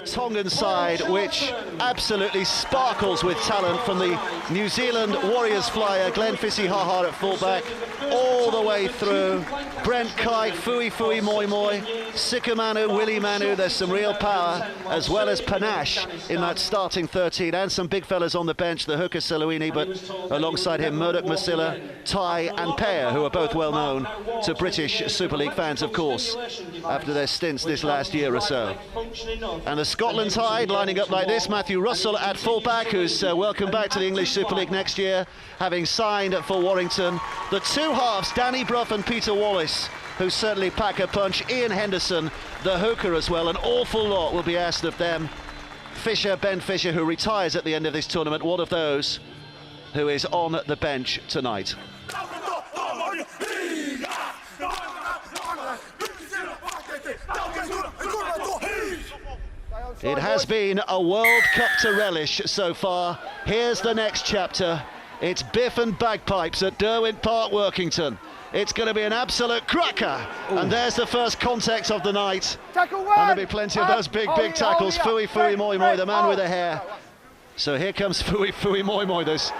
a Tongan side which absolutely sparkles with talent, from the New Zealand Warriors flyer Glenn Fisi-Haha at fullback all the way through Brent Kite, Fui Moi Moi, Sikamanu, Willie Manu. There's some real power as well as panache in that starting 13, and some big fellas on the bench, the hooker Saluini, but alongside him Murdoch Masilla, Tai and Pear, who are both well known to British Super League fans, of course, after their stints this last year or so. And the Scotland side lining up like this: Matthew Russell at fullback, who's welcome back to the English Super League next year, having signed for Warrington. The two halves, Danny Brough and Peter Wallace, who certainly pack a punch. Ian Henderson, the hooker, as well. An awful lot will be asked of them. Fisher, Ben Fisher, who retires at the end of this tournament, one of those who is on the bench tonight. It has been a World Cup to relish so far. Here's the next chapter. It's Biff and Bagpipes at Derwent Park, Workington. It's going to be an absolute cracker. Ooh. And there's the first context of the night. And there'll be plenty of those big tackles. Fui Moi Moi, the man with the hair. So here comes Fui Moi Moi. There's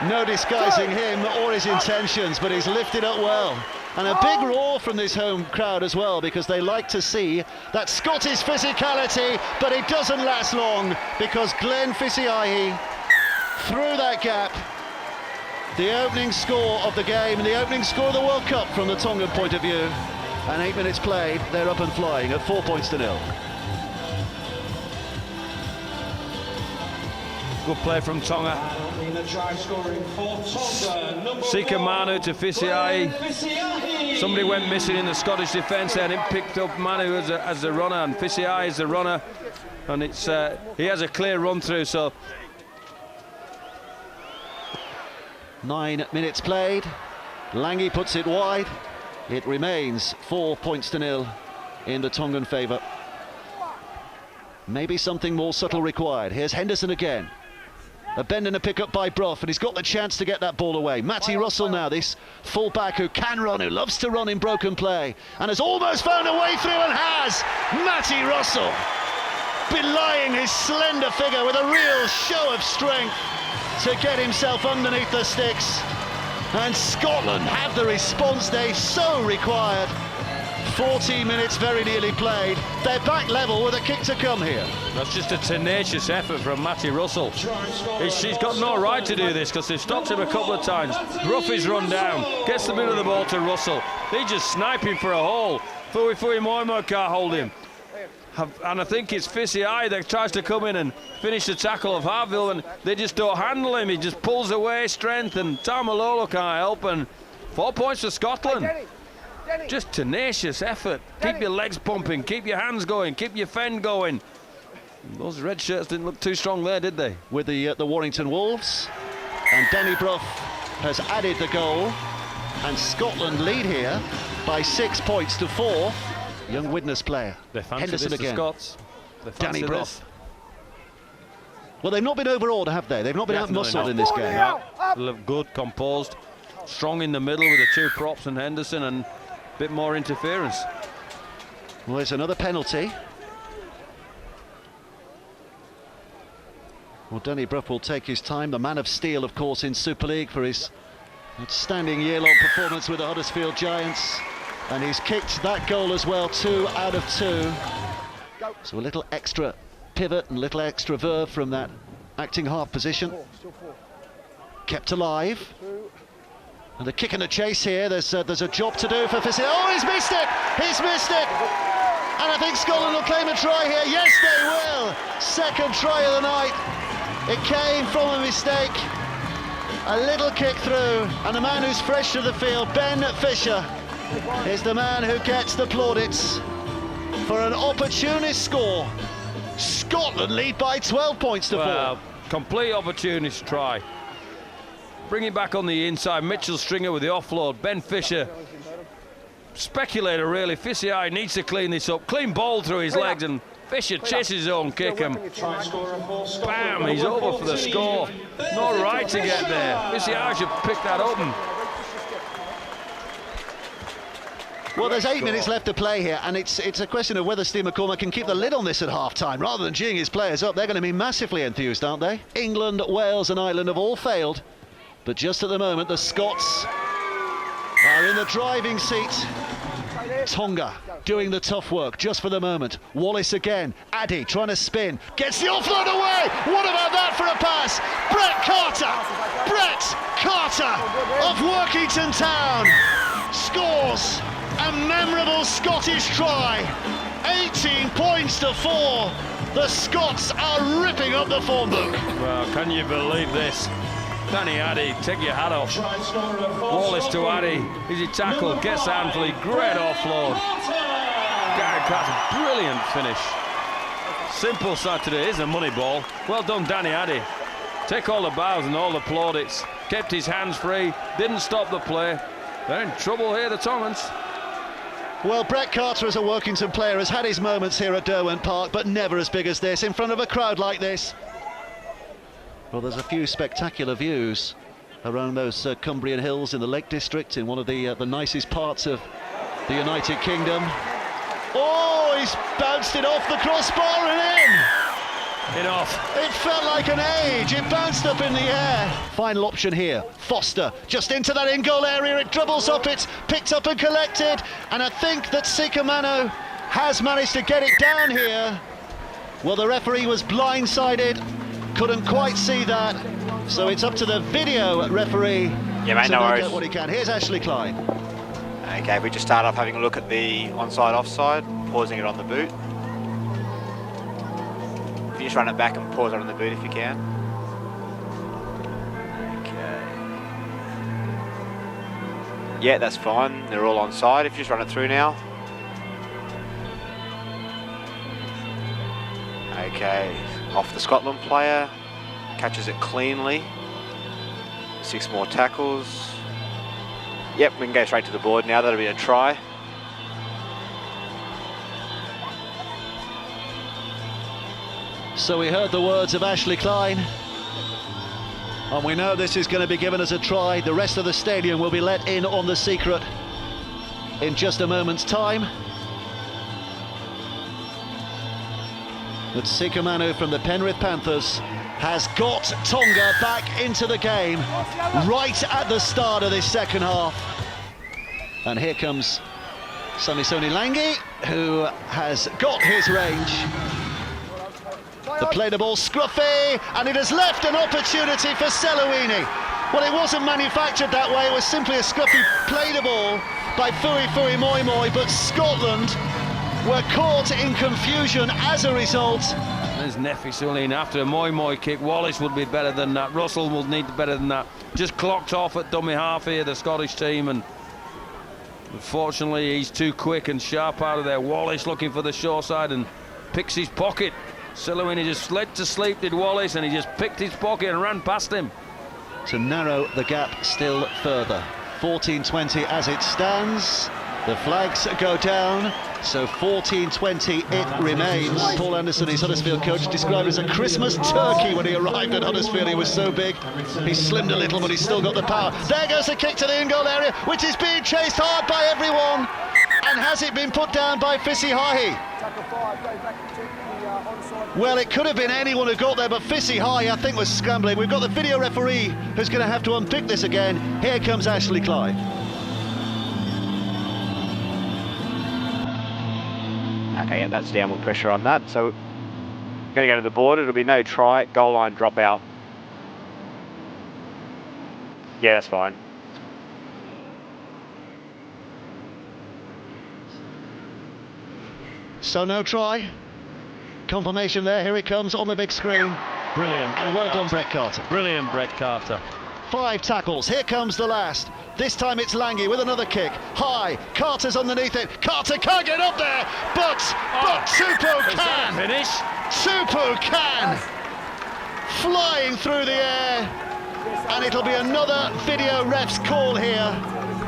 no disguising him or his intentions, but he's lifted up well. And a big roar from this home crowd as well, because they like to see that Scottish physicality, but it doesn't last long, because Glenn Fisi-Haha, through that gap, the opening score of the game, and the opening score of the World Cup from the Tongan point of view. And 8 minutes played, they're up and flying at 4-0. Good play from Tonga. Sika Manu to Fisi-Haha. Somebody went missing in the Scottish defence there, and it picked up Manu as the runner, and Fisi-Haha is the runner, and it's he has a clear run through. So 9 minutes played. Langi puts it wide. It remains 4-0 in the Tongan favour. Maybe something more subtle required. Here's Henderson again. A bend and a pick up by Brough, and he's got the chance to get that ball away. Matty Russell now, this full-back who can run, who loves to run in broken play, and has almost found a way through, and has! Matty Russell, belying his slender figure with a real show of strength to get himself underneath the sticks. And Scotland have the response they so required. 40 minutes very nearly played. They're back level with a kick to come here. That's just a tenacious effort from Matty Russell. She's got no right to do this, because they've stopped him a couple of times. Brough is run down, gets the middle of the ball to Russell. They just snipe him for a hole. Fui Moi Moi can't hold him. And I think it's Fisi-Haha that tries to come in and finish the tackle of Harville, and they just don't handle him. He just pulls away strength, and Tamalolo can't help. And 4 points for Scotland. Just tenacious effort. Keep your legs pumping, keep your hands going, keep your fend going. Those red shirts didn't look too strong there, did they? With the Warrington Wolves, and Danny Brough has added the goal, and Scotland lead here by 6 points to 4. Young Widnes player Henderson again. Scots. Danny Brough. Well, they've not been overawed, have they? They've not been out-muscled in this game. No. They look good, composed, strong in the middle with the two props and Henderson, and a bit more interference. Well, there's another penalty. Well, Danny Brough will take his time, the man of steel, of course, in Super League for his outstanding year-long performance with the Huddersfield Giants. And he's kicked that goal as well, 2 out of 2. So a little extra pivot and a little extra verve from that acting half position. Kept alive. And the kick and the chase here, there's a job to do for Fisi. Oh, he's missed it! He's missed it! And I think Scotland will claim a try here. Yes, they will! Second try of the night. It came from a mistake. A little kick through, and the man who's fresh to the field, Ben Fisher, is the man who gets the plaudits for an opportunist score. Scotland lead by 12 points to 4. Complete opportunist try. Bring it back on the inside. Mitchell Stringer with the offload. Ben Fisher, speculator really. Fisi-Haha needs to clean this up. Clean ball through his legs, and Fisher chases his own kick, and bam, he's over for the score. No right to get there. Fisi-Haha should pick that up. And Well, there's 8 minutes left to play here, and it's a question of whether Steve McCormack can keep the lid on this at half-time. Rather than geeing his players up, they're going to be massively enthused, aren't they? England, Wales and Ireland have all failed, but just at the moment, the Scots are in the driving seat. Tonga doing the tough work just for the moment. Wallace again. Addy trying to spin. Gets the offload away. What about that for a pass? Brett Carter of Workington Town scores a memorable Scottish try. 18 points to 4. The Scots are ripping up the form book. Well, can you believe this? Danny Addy, take your hat off. Wallace to Addy, easy tackle, gets Antley, great offload. Gary Carter, brilliant finish. Simple Saturday, is a money ball. Well done, Danny Addy. Take all the bows and all the plaudits. Kept his hands free, didn't stop the play. They're in trouble here, the Tongans. Well, Brett Carter as a Workington player has had his moments here at Derwent Park, but never as big as this, in front of a crowd like this. Well, there's a few spectacular views around those Cumbrian hills in the Lake District, in one of the nicest parts of the United Kingdom. Oh, he's bounced it off the crossbar and in! Enough. It felt like an age, it bounced up in the air. Final option here, Foster, just into that in-goal area, it dribbles up, it's picked up and collected, and I think that Sikamano has managed to get it down here. Well, the referee was blindsided, couldn't quite see that, so it's up to the video referee Yeah, mate, to no make worries. out what he can. Here's Ashley Klein. Okay, we just start off having a look at the onside offside, pausing it on the boot. If you just run it back and pause it on the boot if you can. Okay. Yeah, that's fine. They're all onside. If you just run it through now. Okay, off the Scotland player, catches it cleanly. 6 more tackles. Yep, we can go straight to the board now. That'll be a try. So we heard the words of Ashley Klein, and we know this is going to be given as a try. The rest of the stadium will be let in on the secret in just a moment's time. But Sikamano from the Penrith Panthers has got Tonga back into the game right at the start of this second half. And here comes Samisoni Langi, who has got his range. The play the ball scruffy, and it has left an opportunity for Selowini. Well, it wasn't manufactured that way, it was simply a scruffy play the ball by Fui Moi Moi, but Scotland were caught in confusion as a result. There's Nefi Sulin after a Moi Moi kick. Wallace would be better than that. Russell will need better than that. Just clocked off at dummy half here, the Scottish team, and unfortunately he's too quick and sharp out of there. Wallace looking for the short side and picks his pocket. Selowini just led to sleep, did Wallace, and he just picked his pocket and ran past him. To narrow the gap still further. 14-20 as it stands. The flags go down, so 14-20 it remains. Paul Anderson, his Huddersfield coach, described as a Christmas turkey when he arrived at Huddersfield. He was so big, he slimmed a little, but he's still got the power. There goes the kick to the in-goal area, which is being chased hard by everyone. And has it been put down by Fissi Hahi? Well, it could have been anyone who got there, but Fissi Hahi, I think, was scrambling. We've got the video referee who's going to have to unpick this again. Here comes Ashley Klein. Okay, yeah, that's downward pressure on that. So we're going to go to the board. It'll be no try, goal line drop out. Yeah, that's fine. So no try. Confirmation there, here it comes on the big screen. Brilliant. And well done, Brett Carter. Brilliant, Brett Carter. 5 tackles, here comes the last. This time it's Langi with another kick. High, Carter's underneath it. Carter can't get up there, but Tupou can. Finish. Tupou can. Flying through the air. And it'll be another video ref's call here.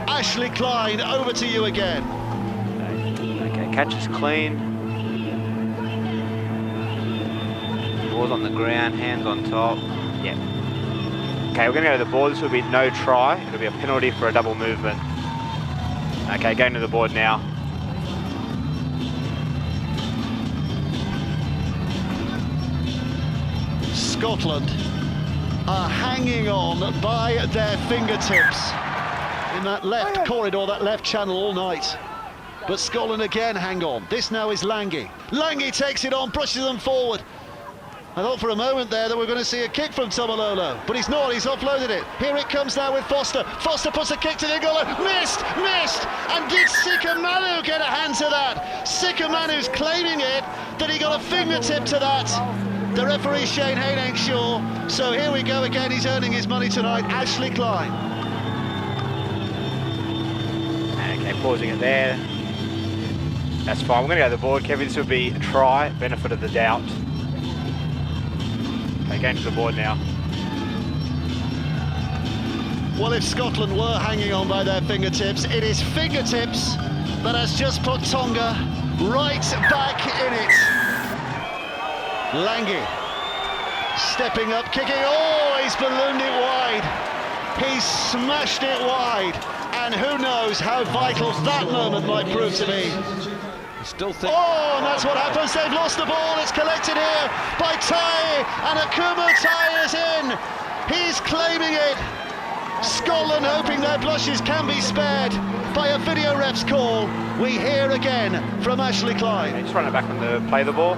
Ashley Klein, over to you again. Okay, catch is clean. Ball's on the ground, hands on top. Yeah. Okay, we're going to go to the board. This will be no try. It'll be a penalty for a double movement. Okay, going to the board now. Scotland are hanging on by their fingertips in that left corridor, that left channel all night. But Scotland again hang on. This now is Lange. Lange takes it on, pushes them forward. I thought for a moment there that we're going to see a kick from Tomalolo, but he's not, he's offloaded it. Here it comes now with Foster. Foster puts a kick to the goal, missed! And did Sika Manu get a hand to that? Sika Manu's claiming it, that he got a fingertip to that. The referee Shane Hayne ain't sure, so here we go again, he's earning his money tonight, Ashley Klein. Okay, pausing it there. That's fine, we're going to go to the board, Kevin. This would be a try, benefit of the doubt. Okay, going to the board now. Well, if Scotland were hanging on by their fingertips, it is fingertips that has just put Tonga right back in it. Lange stepping up, kicking, oh, he's ballooned it wide. He's smashed it wide. And who knows how vital that moment might prove to be. Still think. Oh, and that's what happens. They've lost the ball. It's collected here by Tai, and Akumu Tai is in. He's claiming it. Scotland hoping their blushes can be spared by a video ref's call. We hear again from Ashley Klein. Okay, just run it back on the play the ball.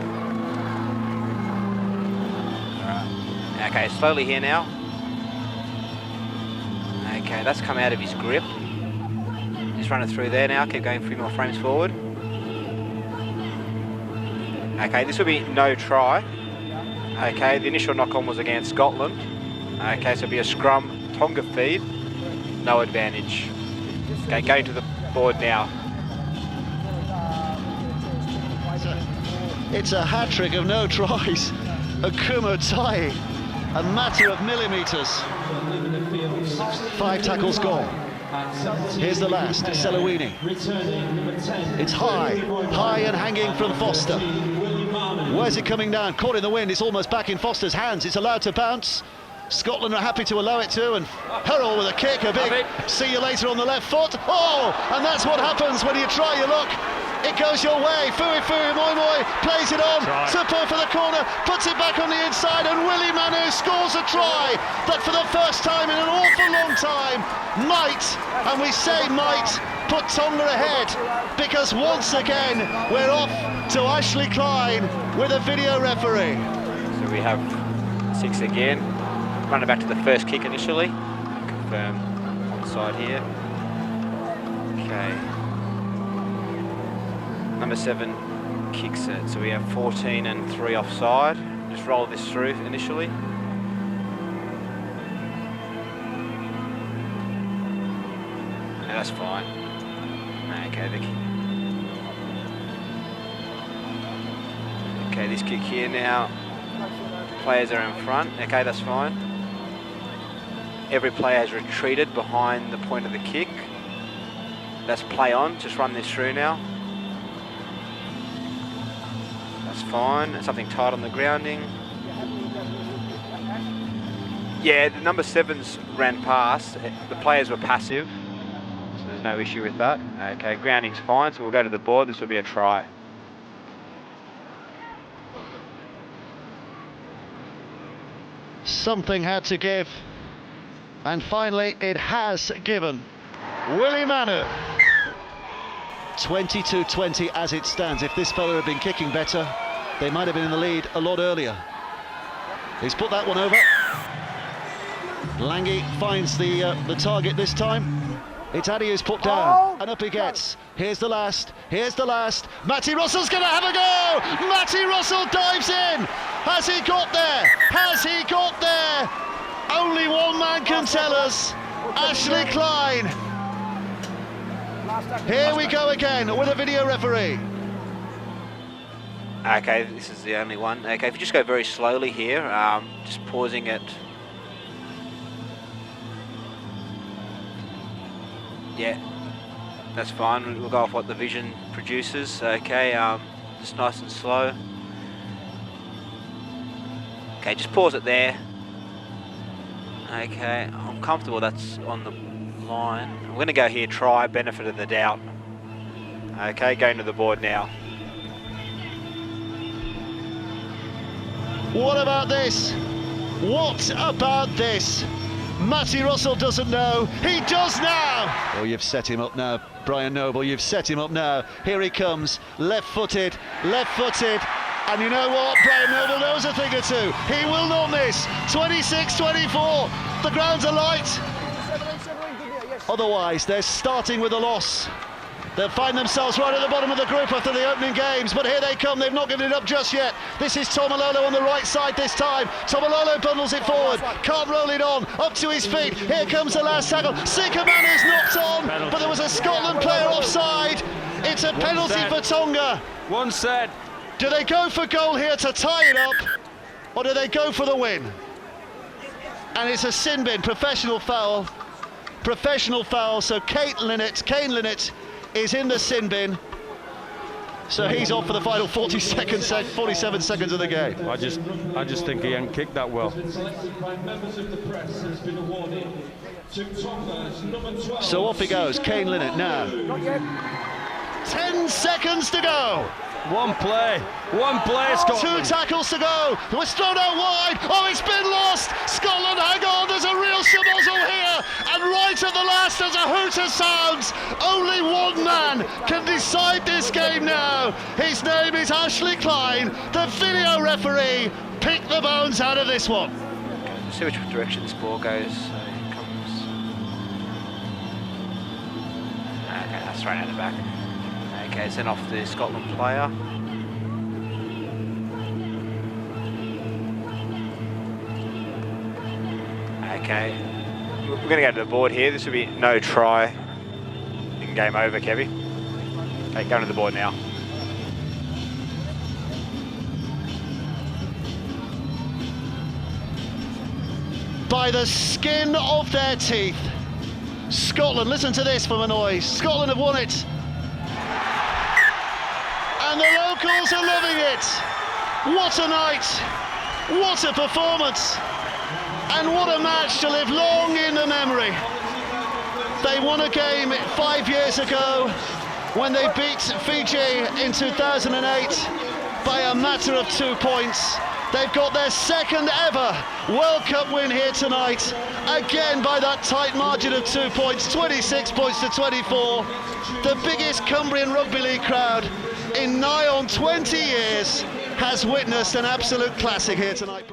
Okay, slowly here now. Okay, that's come out of his grip. Just run it through there now. Keep going 3 more frames forward. Okay, this will be no try. Okay, the initial knock-on was against Scotland. Okay, so it'll be a scrum, Tonga feed, no advantage. Okay, going to the board now. It's a hat-trick of no tries. Akumu Tai, a matter of millimetres. 5 tackles gone. Here's the last, Selawini. It's high and hanging from Foster. Where's it coming down? Caught in the wind, it's almost back in Foster's hands. It's allowed to bounce. Scotland are happy to allow it to, and Hurrell with a kick, a big see you later on the left foot. Oh, and that's what happens when you try your luck. It goes your way. Fui Moi Moi plays it on. Super for the corner, puts it back on the inside, and Willie Manu scores a try that for the first time in an awful long time might, and we say might, put Tonga ahead, because once again we're off to Ashley Klein with a video referee. So we have 6 again. Run it back to the first kick initially. Confirm onside here. Okay. Number 7 kicks it, so we have 14 and 3 offside. Just roll this through initially. Yeah, that's fine. Okay, this kick here now. Players are in front. Okay, that's fine. Every player has retreated behind the point of the kick. That's play on. Just run this through now. That's fine. There's something tight on the grounding. Yeah, the number 7s ran past. The players were passive, so there's no issue with that. Okay, grounding's fine, so we'll go to the board. This will be a try. Something had to give, and finally it has given. Willie Manu. 22-20 as it stands. If this fellow had been kicking better, they might have been in the lead a lot earlier. He's put that one over. Lange finds the target this time. It's Addy who's put down, and up he gets. Here's the last. Matty Russell's going to have a go! Matty Russell dives in! Has he got there? Only one man can tell us. Ashley Klein. Here we go again with a video referee. Okay, this is the only one. Okay, if you just go very slowly here, just pausing it. Yeah, that's fine. We'll go off what the vision produces. Okay, just nice and slow. Okay, just pause it there. Okay, I'm comfortable that's on the line. I'm going to go here, try, benefit of the doubt. Okay, going to the board now. What about this? What about this? Matty Russell doesn't know. He does now! Oh, you've set him up now, Brian Noble. You've set him up now. Here he comes, left-footed, left-footed. And you know what? Brian Noble knows a thing or two. He will not miss. 26-24. The grounds are light. Otherwise, they're starting with a loss. They'll find themselves right at the bottom of the group after the opening games, but here they come. They've not given it up just yet. This is Tomalolo on the right side this time. Tomalolo bundles it forward, can't roll it on, up to his feet. Here comes the last tackle. Sikaman is knocked on, penalty. but there was a Scotland player offside. It's a penalty for Tonga. One set. Do they go for goal here to tie it up, or do they go for the win? And it's a sin bin, professional foul. Professional foul, so Kane Linnett is in the sin bin. So he's off for the final 47 seconds of the game. I just think he ain't kicked that well. So off he goes, Kane Linnett now. 10 seconds to go. One play, Scotland. 2 tackles to go. It was thrown out wide. Oh, it's been lost. Scotland, hang on. There's a real shabozzle here. And right at the last, as a hooter sounds, only one man can decide this game now. His name is Ashley Klein, the video referee. Pick the bones out of this one. Okay, see which direction this ball goes. So it comes. Okay, that's right out the back. Okay, sent off the Scotland player. Okay, we're going to go to the board here. This will be no try. And game over, Kevy. Okay, going to the board now. By the skin of their teeth, Scotland, listen to this from a noise. Scotland have won it. And the locals are loving it. What a night, what a performance, and what a match to live long in the memory. They won a game 5 years ago when they beat Fiji in 2008 by a matter of 2 points. They've got their second ever World Cup win here tonight, again by that tight margin of 2 points, 26 points to 24. The biggest Cumbrian Rugby League crowd in nigh on 20 years has witnessed an absolute classic here tonight.